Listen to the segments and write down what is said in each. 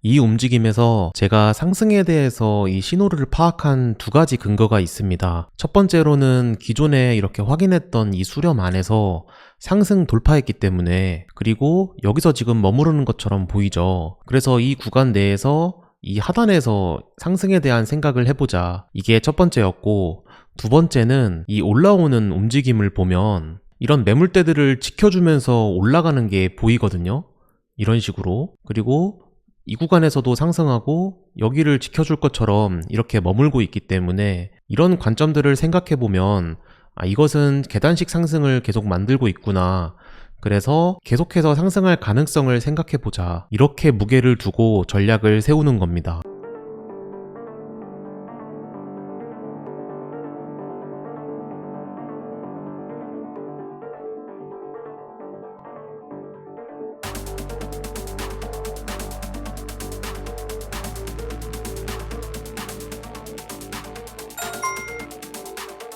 이 움직임에서 제가 상승에 대해서 이 신호를 파악한 두 가지 근거가 있습니다. 첫 번째로는 기존에 이렇게 확인했던 이 수렴 안에서 상승 돌파했기 때문에, 그리고 여기서 지금 머무르는 것처럼 보이죠. 그래서 이 구간 내에서 이 하단에서 상승에 대한 생각을 해보자, 이게 첫 번째였고, 두 번째는 이 올라오는 움직임을 보면 이런 매물대들을 지켜주면서 올라가는 게 보이거든요. 이런 식으로. 그리고 이 구간에서도 상승하고 여기를 지켜줄 것처럼 이렇게 머물고 있기 때문에 이런 관점들을 생각해보면 이것은 계단식 상승을 계속 만들고 있구나, 그래서 계속해서 상승할 가능성을 생각해보자, 이렇게 무게를 두고 전략을 세우는 겁니다.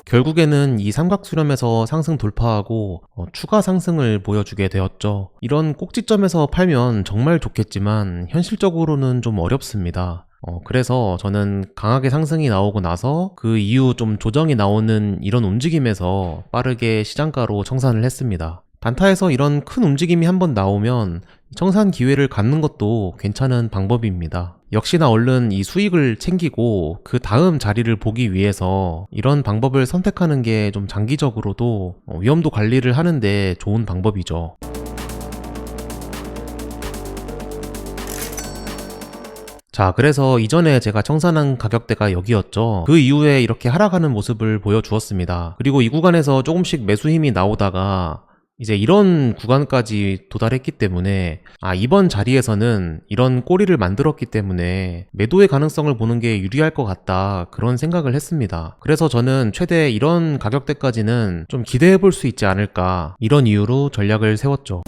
결국에는 이 삼각수렴에서 상승 돌파하고 추가 상승을 보여주게 되었죠. 이런 꼭지점에서 팔면 정말 좋겠지만 현실적으로는 좀 어렵습니다. 그래서 저는 강하게 상승이 나오고 나서 그 이후 좀 조정이 나오는 이런 움직임에서 빠르게 시장가로 청산을 했습니다. 단타에서 이런 큰 움직임이 한번 나오면 청산 기회를 갖는 것도 괜찮은 방법입니다. 역시나 얼른 이 수익을 챙기고 그 다음 자리를 보기 위해서 이런 방법을 선택하는 게 좀 장기적으로도 위험도 관리를 하는데 좋은 방법이죠. 자, 그래서 이전에 제가 청산한 가격대가 여기였죠. 그 이후에 이렇게 하락하는 모습을 보여주었습니다. 그리고 이 구간에서 조금씩 매수 힘이 나오다가 이제 이런 구간까지 도달했기 때문에 이번 자리에서는 이런 꼬리를 만들었기 때문에 매도의 가능성을 보는 게 유리할 것 같다, 그런 생각을 했습니다. 그래서 저는 최대 이런 가격대까지는 좀 기대해 볼 수 있지 않을까, 이런 이유로 전략을 세웠죠.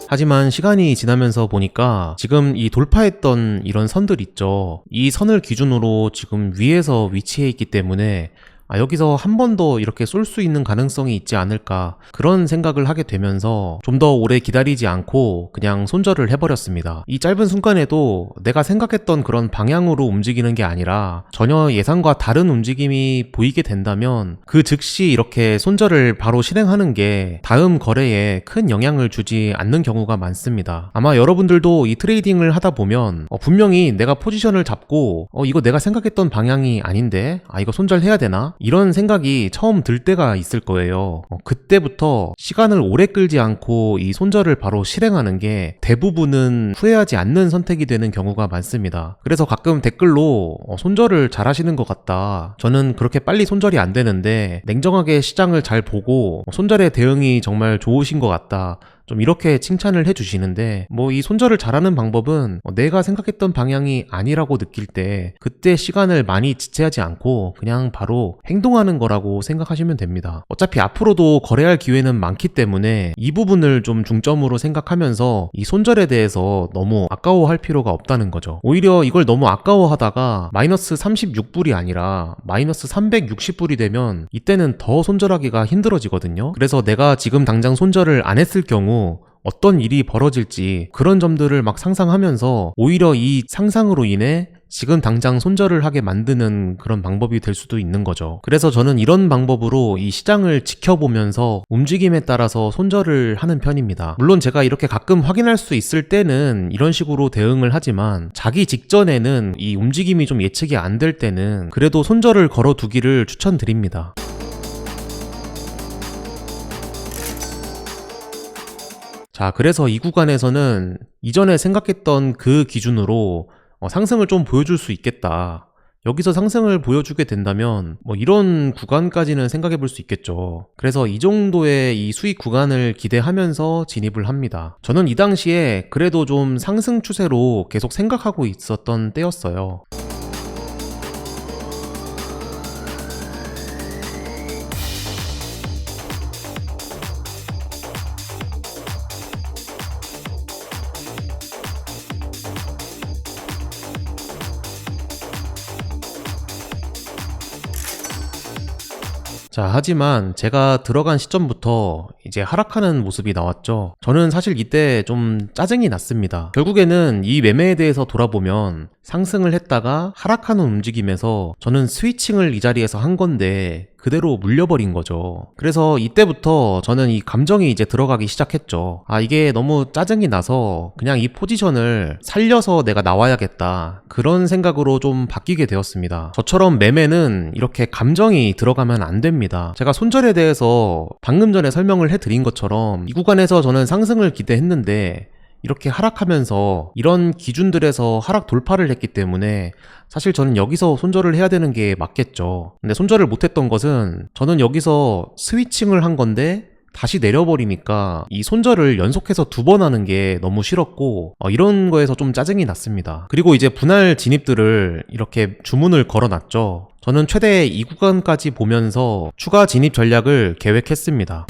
하지만 시간이 지나면서 보니까 지금 이 돌파했던 이런 선들 있죠. 이 선을 기준으로 지금 위에서 위치해 있기 때문에 여기서 한 번 더 이렇게 쏠 수 있는 가능성이 있지 않을까, 그런 생각을 하게 되면서 좀 더 오래 기다리지 않고 그냥 손절을 해버렸습니다. 이 짧은 순간에도 내가 생각했던 그런 방향으로 움직이는 게 아니라 전혀 예상과 다른 움직임이 보이게 된다면 그 즉시 이렇게 손절을 바로 실행하는 게 다음 거래에 큰 영향을 주지 않는 경우가 많습니다. 아마 여러분들도 이 트레이딩을 하다 보면 분명히 내가 포지션을 잡고 이거 내가 생각했던 방향이 아닌데 이거 손절해야 되나? 이런 생각이 처음 들 때가 있을 거예요. 그때부터 시간을 오래 끌지 않고 이 손절을 바로 실행하는 게 대부분은 후회하지 않는 선택이 되는 경우가 많습니다. 그래서 가끔 댓글로 손절을 잘 하시는 것 같다, 저는 그렇게 빨리 손절이 안 되는데 냉정하게 시장을 잘 보고 손절의 대응이 정말 좋으신 것 같다, 좀 이렇게 칭찬을 해주시는데, 이 손절을 잘하는 방법은 내가 생각했던 방향이 아니라고 느낄 때 그때 시간을 많이 지체하지 않고 그냥 바로 행동하는 거라고 생각하시면 됩니다. 어차피 앞으로도 거래할 기회는 많기 때문에 이 부분을 좀 중점으로 생각하면서 이 손절에 대해서 너무 아까워할 필요가 없다는 거죠. 오히려 이걸 너무 아까워하다가 마이너스 36불이 아니라 마이너스 360불이 되면 이때는 더 손절하기가 힘들어지거든요. 그래서 내가 지금 당장 손절을 안 했을 경우 어떤 일이 벌어질지 그런 점들을 막 상상하면서 오히려 이 상상으로 인해 지금 당장 손절을 하게 만드는 그런 방법이 될 수도 있는 거죠. 그래서 저는 이런 방법으로 이 시장을 지켜보면서 움직임에 따라서 손절을 하는 편입니다. 물론 제가 이렇게 가끔 확인할 수 있을 때는 이런 식으로 대응을 하지만 자기 직전에는 이 움직임이 좀 예측이 안 될 때는 그래도 손절을 걸어두기를 추천드립니다. 자, 그래서 이 구간에서는 이전에 생각했던 그 기준으로 상승을 좀 보여줄 수 있겠다, 여기서 상승을 보여주게 된다면 이런 구간까지는 생각해 볼 수 있겠죠. 그래서 이 정도의 이 수익 구간을 기대하면서 진입을 합니다. 저는 이 당시에 그래도 좀 상승 추세로 계속 생각하고 있었던 때였어요. 자, 하지만 제가 들어간 시점부터 이제 하락하는 모습이 나왔죠. 저는 사실 이때 좀 짜증이 났습니다. 결국에는 이 매매에 대해서 돌아보면 상승을 했다가 하락하는 움직임에서 저는 스위칭을 이 자리에서 한 건데 그대로 물려버린 거죠. 그래서 이때부터 저는 이 감정이 이제 들어가기 시작했죠. 아, 이게 너무 짜증이 나서 그냥 이 포지션을 살려서 내가 나와야겠다. 그런 생각으로 좀 바뀌게 되었습니다. 저처럼 매매는 이렇게 감정이 들어가면 안 됩니다. 제가 손절에 대해서 방금 전에 설명을 해드린 것처럼 이 구간에서 저는 상승을 기대했는데 이렇게 하락하면서 이런 기준들에서 하락 돌파를 했기 때문에 사실 저는 여기서 손절을 해야 되는 게 맞겠죠. 근데 손절을 못했던 것은 저는 여기서 스위칭을 한 건데 다시 내려버리니까 이 손절을 연속해서 2번 하는 게 너무 싫었고 이런 거에서 좀 짜증이 났습니다. 그리고 이제 분할 진입들을 이렇게 주문을 걸어놨죠. 저는 최대 이 구간까지 보면서 추가 진입 전략을 계획했습니다.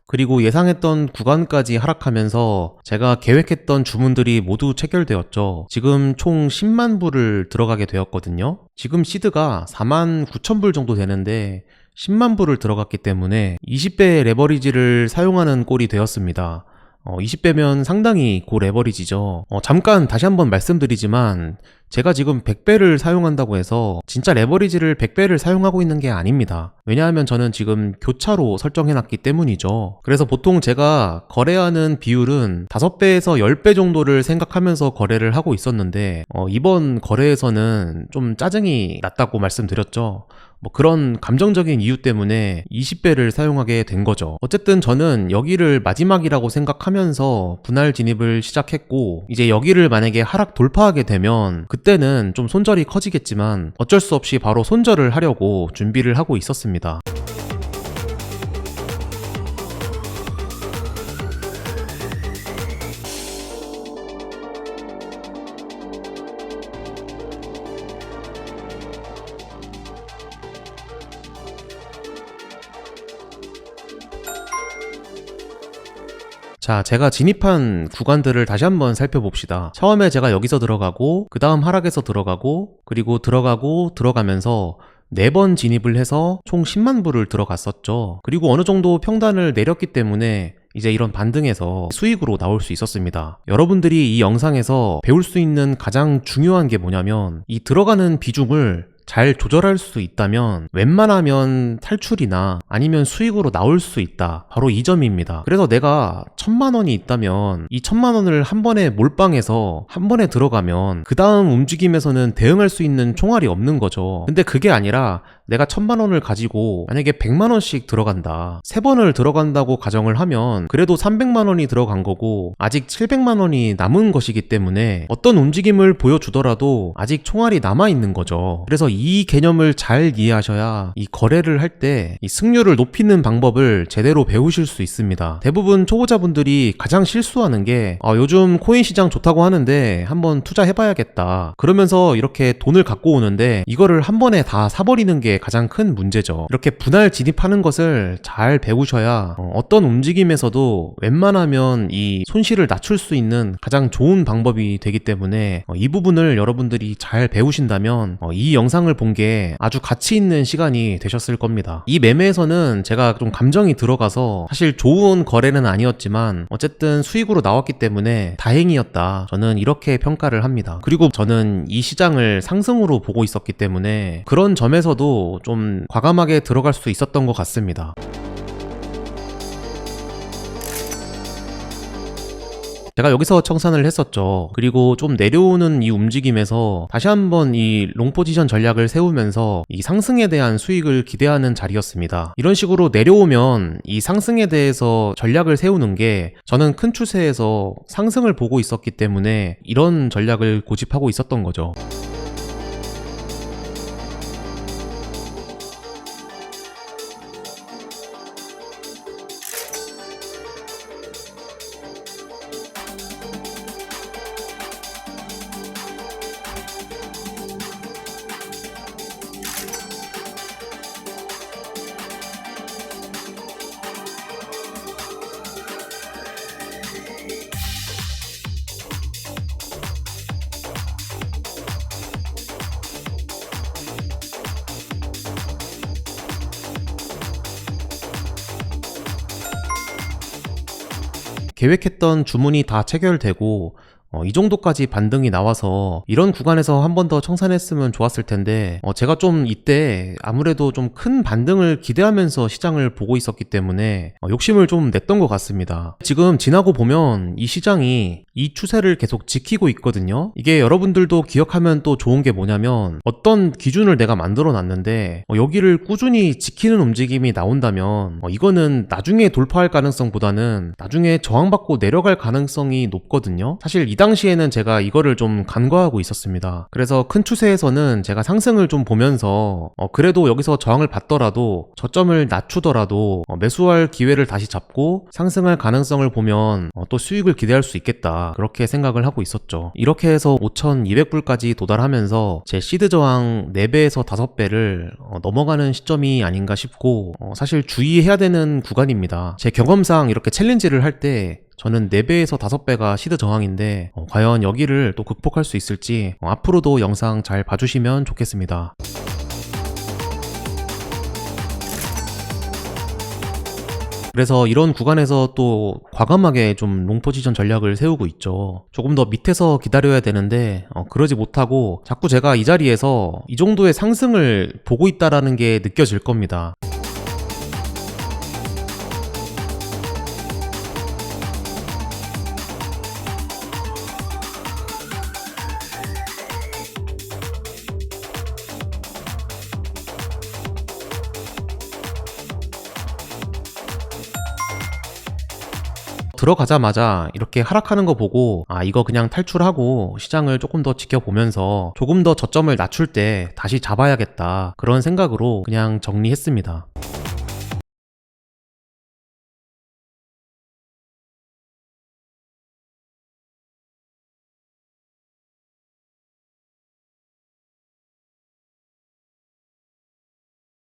그리고 예상했던 구간까지 하락하면서 제가 계획했던 주문들이 모두 체결되었죠. 지금 총 10만 불을 들어가게 되었거든요. 지금 시드가 4만 9천 불 정도 되는데 10만 불을 들어갔기 때문에 20배 레버리지를 사용하는 꼴이 되었습니다. 20배면 상당히 고 레버리지죠. 잠깐 다시 한번 말씀드리지만 제가 지금 100배를 사용한다고 해서 진짜 레버리지를 100배를 사용하고 있는 게 아닙니다. 왜냐하면 저는 지금 교차로 설정해놨기 때문이죠. 그래서 보통 제가 거래하는 비율은 5배에서 10배 정도를 생각하면서 거래를 하고 있었는데 이번 거래에서는 좀 짜증이 났다고 말씀드렸죠. 그런 감정적인 이유 때문에 20배를 사용하게 된 거죠. 어쨌든 저는 여기를 마지막이라고 생각하면서 분할 진입을 시작했고 이제 여기를 만약에 하락 돌파하게 되면 그때는 좀 손절이 커지겠지만 어쩔 수 없이 바로 손절을 하려고 준비를 하고 있었습니다. 자, 제가 진입한 구간들을 다시 한번 살펴봅시다. 처음에 제가 여기서 들어가고 그 다음 하락에서 들어가고 그리고 들어가면서 4번 진입을 해서 총 10만 불을 들어갔었죠. 그리고 어느 정도 평단을 내렸기 때문에 이제 이런 반등에서 수익으로 나올 수 있었습니다. 여러분들이 이 영상에서 배울 수 있는 가장 중요한 게 뭐냐면 이 들어가는 비중을 잘 조절할 수 있다면 웬만하면 탈출이나 아니면 수익으로 나올 수 있다. 바로 이 점입니다. 그래서 내가 1000만 원이 있다면 이 1000만 원을 한 번에 몰빵해서 한 번에 들어가면 그 다음 움직임에서는 대응할 수 있는 총알이 없는 거죠. 근데 그게 아니라 내가 1000만 원을 가지고 만약에 100만 원씩 들어간다. 3번을 들어간다고 가정을 하면 그래도 300만 원이 들어간 거고 아직 700만 원이 남은 것이기 때문에 어떤 움직임을 보여주더라도 아직 총알이 남아 있는 거죠. 그래서 이 개념을 잘 이해하셔야 이 거래를 할 때 이 승률을 높이는 방법을 제대로 배우실 수 있습니다. 대부분 초보자분들이 가장 실수하는 게 요즘 코인 시장 좋다고 하는데 한번 투자해봐야겠다. 그러면서 이렇게 돈을 갖고 오는데 이거를 한 번에 다 사버리는 게 가장 큰 문제죠. 이렇게 분할 진입하는 것을 잘 배우셔야 어떤 움직임에서도 웬만하면 이 손실을 낮출 수 있는 가장 좋은 방법이 되기 때문에 이 부분을 여러분들이 잘 배우신다면 이 영상을 본 게 아주 가치 있는 시간이 되셨을 겁니다. 이 매매에서는 제가 좀 감정이 들어가서 사실 좋은 거래는 아니었지만 어쨌든 수익으로 나왔기 때문에 다행이었다. 저는 이렇게 평가를 합니다. 그리고 저는 이 시장을 상승으로 보고 있었기 때문에 그런 점에서도 좀 과감하게 들어갈 수 있었던 것 같습니다. 제가 여기서 청산을 했었죠. 그리고 좀 내려오는 이 움직임에서 다시 한번 이 롱 포지션 전략을 세우면서 이 상승에 대한 수익을 기대하는 자리였습니다. 이런 식으로 내려오면 이 상승에 대해서 전략을 세우는 게 저는 큰 추세에서 상승을 보고 있었기 때문에 이런 전략을 고집하고 있었던 거죠. 계획했던 주문이 다 체결되고 이 정도까지 반등이 나와서 이런 구간에서 한 번 더 청산했으면 좋았을 텐데 제가 좀 이때 아무래도 좀 큰 반등을 기대하면서 시장을 보고 있었기 때문에 욕심을 좀 냈던 것 같습니다. 지금 지나고 보면 이 시장이 이 추세를 계속 지키고 있거든요. 이게 여러분들도 기억하면 또 좋은 게 뭐냐면 어떤 기준을 내가 만들어 놨는데 여기를 꾸준히 지키는 움직임이 나온다면 이거는 나중에 돌파할 가능성보다는 나중에 저항받고 내려갈 가능성이 높거든요. 사실 이 당시에는 제가 이거를 좀 간과하고 있었습니다. 그래서 큰 추세에서는 제가 상승을 좀 보면서 그래도 여기서 저항을 받더라도 저점을 낮추더라도 매수할 기회를 다시 잡고 상승할 가능성을 보면 또 수익을 기대할 수 있겠다, 그렇게 생각을 하고 있었죠. 이렇게 해서 5,200불까지 도달하면서 제 시드 저항 4배에서 5배를 넘어가는 시점이 아닌가 싶고 사실 주의해야 되는 구간입니다. 제 경험상 이렇게 챌린지를 할 때 저는 4배에서 5배가 시드 저항인데 과연 여기를 또 극복할 수 있을지 앞으로도 영상 잘 봐주시면 좋겠습니다. 그래서 이런 구간에서 또 과감하게 좀 롱포지션 전략을 세우고 있죠. 조금 더 밑에서 기다려야 되는데 그러지 못하고 자꾸 제가 이 자리에서 이 정도의 상승을 보고 있다라는 게 느껴질 겁니다. 들어가자마자 이렇게 하락하는 거 보고 이거 그냥 탈출하고 시장을 조금 더 지켜보면서 조금 더 저점을 낮출 때 다시 잡아야겠다, 그런 생각으로 그냥 정리했습니다.